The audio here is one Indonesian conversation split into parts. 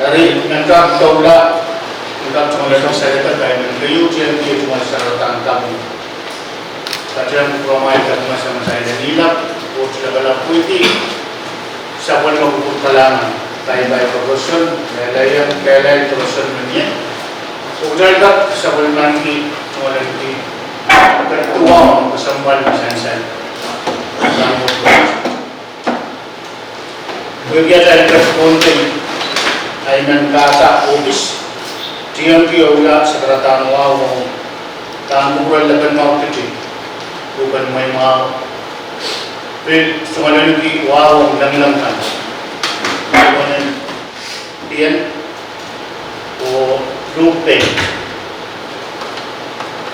dari nangkap taula nangkap cuma saya kata dengan kayu dia cuma syaratan kami kajian promai kat masa saya dan hilap sudah balap putih sabun mengukur kalangan baik profesion kaya profesion ini udah kat sabun nanti cuma lagi ketua kesempatan saya kegiatan konten ainan kata office TMP aula sekretaran wawang tamu bulan leban mau kecil bukan main mau pil semuanya lagi wawang lang kan kemudian tian o lupe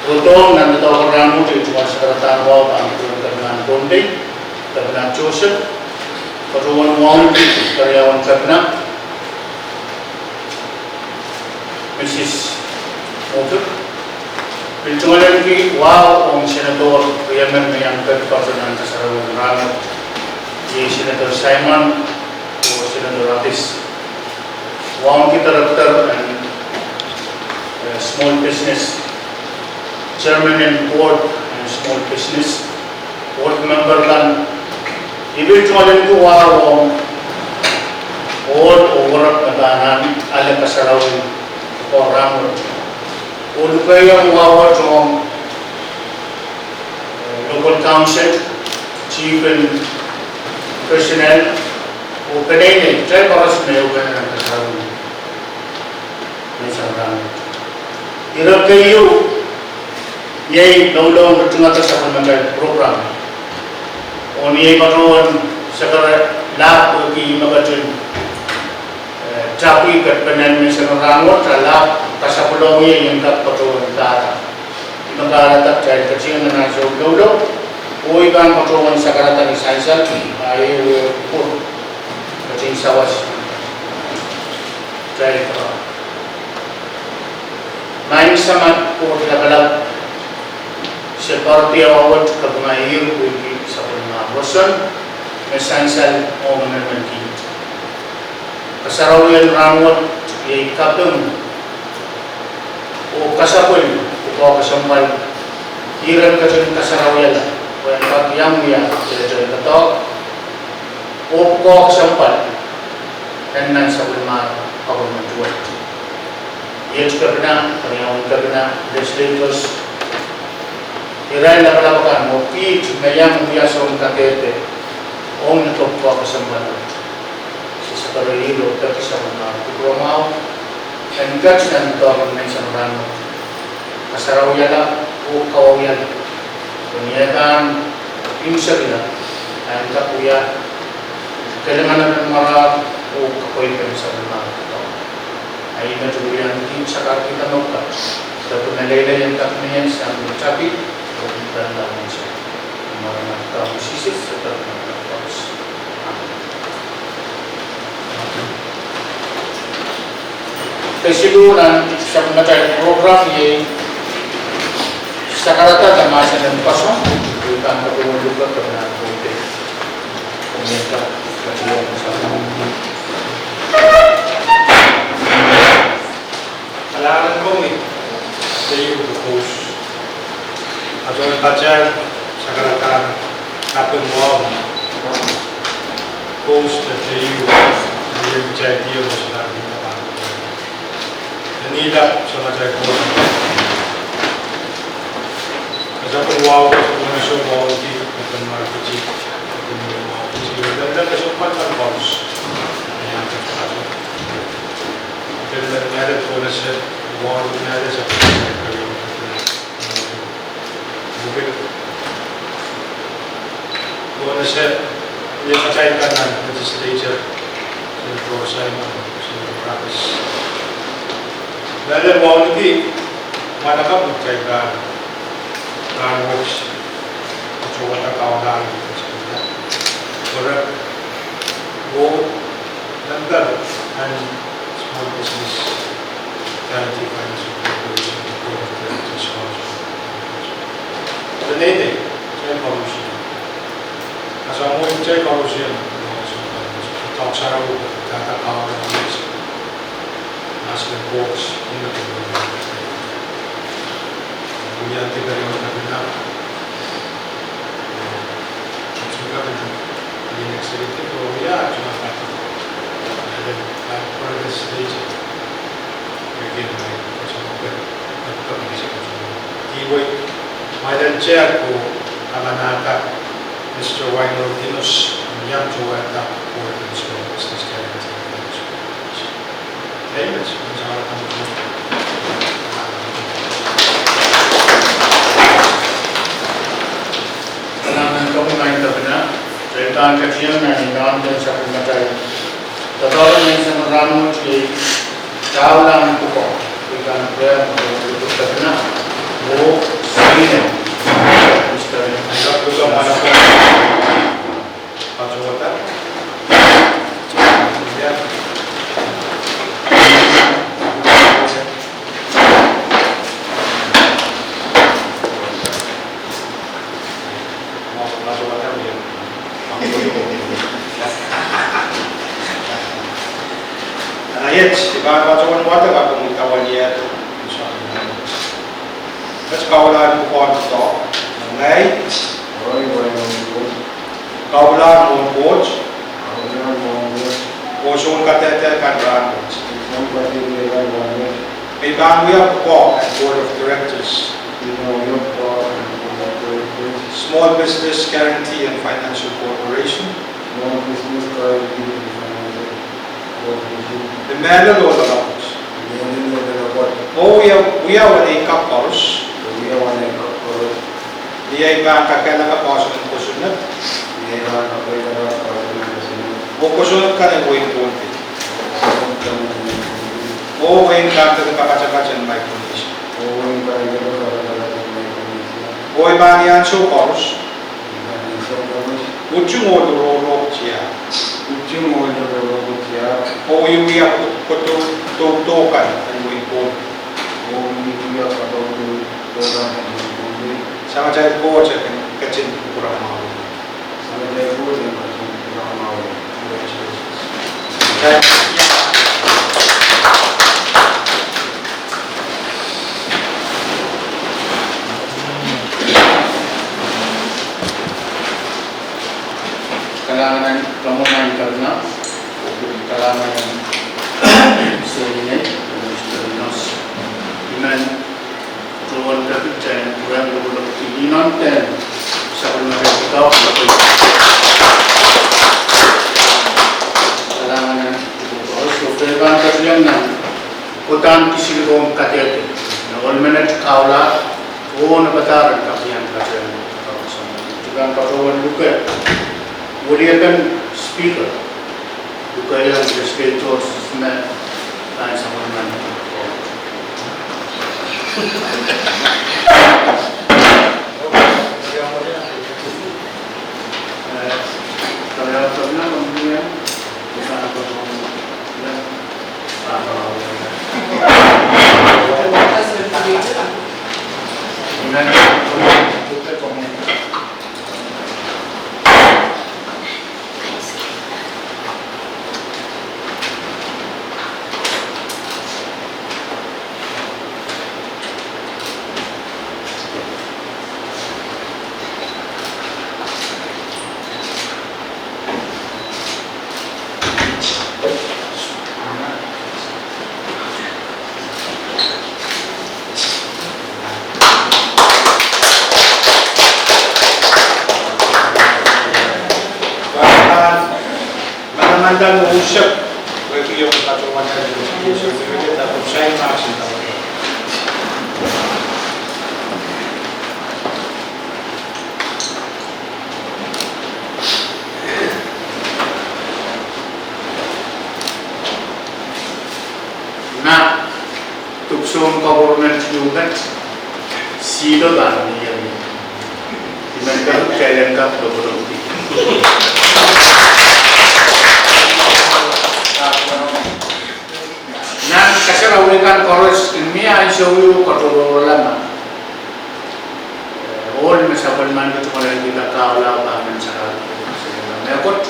rotong dan tahu orang itu cuma sekretaran wawang dengan konten dengan Joseph Perluan wang karyawan kerna Mrs. Motor Pincuan lagi wow ang Senator Yaman yang berpasangan Sarawak Rano di Senator Simon o Senator Atis wow kita Director and Small Business Chairman and Board and Small Business Board Member kan Ibu cuma itu wow, all over naganan ala kasarawin orang. Ulu kaya wow cuma local council, chief and personnel, o kadang saya bagus meyawan ang kasarawin. Misalkan, irap kayo, yay lolong bertengah sa pagmamahal program. Oni paruan sekarang lap bagi magajun capi kat penan misalnya rangot lap kasapulongnya yang kat paruan data magara tak cari kecil dengan jauh dulu oi kan paruan sekarang tadi sansal air pur kecil sawas cari main sama pur dalam seperti awal kebenayaan bagi Bosan, mesansal o menanti. Kasarawian ramot ay kapung o kasapul o kasampal. Iran kasun kasarawian o ang pagyang ya jadi kato o ko kasampal dan nan sa ulma ako menjual. Iya juga benar, karyawan juga benar, legislators Iran na palapakan mo pit ngayang biasa ang katete ang natupwa kasambalo sa karayilo dati sa mga kukuamaw and gats na nitawag na isang rano kasaraw yala o kawaw yala kunyakan imsa nila ang kapuya kailangan ng marap o kapoy ka sa mga ay natuloyan din sa kakita mo ka dapat nalaylay ang kakniyan sa mga sabi dan dalam mengatakan posisi serta mengatakan kesimpulan semacam program yang sekarang ada masa dan pasang bukan perlu juga karena politik pemerintah kajian bersama alam kami dari urus atau baca sekarang kapten wow post dari dia jadi orang sedang di depan dan tidak semacam itu kapten wow manusia wow di depan marketing dan kesempatan bagus yang terjadi dan ada polisi wow ada seperti Bukan saya yang percaya kanan legislature, Senator Simon, Senator Travis. Lalu mau nanti mana kamu percaya kan works, coba tak kawan dan orang go nanti and small business charity financial corporation dan ini saya korupsi. Asal mau saya korupsi, tak salah kata kawan. box ini kemudian tiga yang benar juga di next itu ya cuma satu ada pada stage begin macam apa bisa ibu Madam Chair ko amanaka Mr. Wayne Dinos yang juga tak for Mr. Business Guarantee. Okay, let's start on the Kailangan ko ngayon tabi na. Rekan kecil na hinggaan din sa pumatay. Totoo na sa maramo si kaulang ko po. Rekan kaya magulog tabi na. O sige. Mr. Agak juga mana pun Pak Jawatan. Kemudian ayat di bawah bacaan watak aku mengetahui dia tu. Kaulan bukan to, ngai. Kaulan mohon Osun kata kan ran. Iban we have board and board of directors. Small Business Guarantee and Financial Corporation. The Manor Allowance. Oh, we are one a couples. Dia iban kakek nak pasal kusunat. Oh kusunat kan yang boleh boleh. Oh yang kan tu kaca-kaca mai kondisi. Oh iban yang shows. Ujung orang cia. Oh you we have to kan yang boleh boleh. Sama saya coach kecil kurang mau. Kalangan kamu main karena kalangan sehingga Mr. Dinos dengan keluar dari jalan kurang lebih tinggi nonton sebelum kita kalangan harus berperan kerjanya hutan kisi rom katet nol menit kaulah nak betar kapian kajian juga kawan buka boleh kan speaker buka yang display terus sebenarnya sama dengan kalau pernah kemudian bukan apa Mandan usap bagi yang satu macam ini sebenarnya tak percaya masih tak boleh. Nah, tuksun government juga sido kan ni yang dimainkan kalian kap doktor. Nah, kasih rawikan koros ini aja uyu kotor lama. All mesabel mandi tu kalau kita kau lah bahan cara. Mekot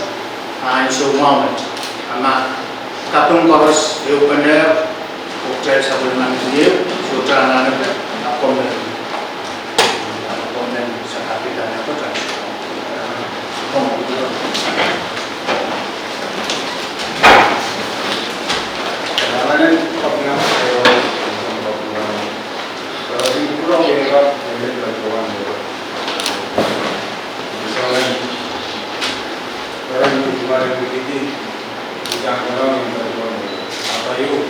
aja moment. Ama kapung koros eu bener Ukjaya sabungan dia sudah anak komen sekali dan apa kan? Karena pernah kalau di pulau mereka ini berjuang misalnya orang itu cuma begitu bukan orang yang berjuang apa yuk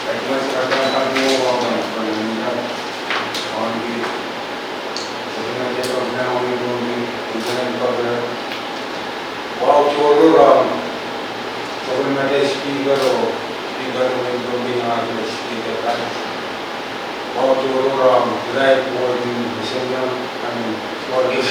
kayak sekarang kamu orang meninggal orang di sebenarnya orang orang pada wow orang sebenarnya speaker itu dengan speaker kan wow orang drive wording misalnya kan wording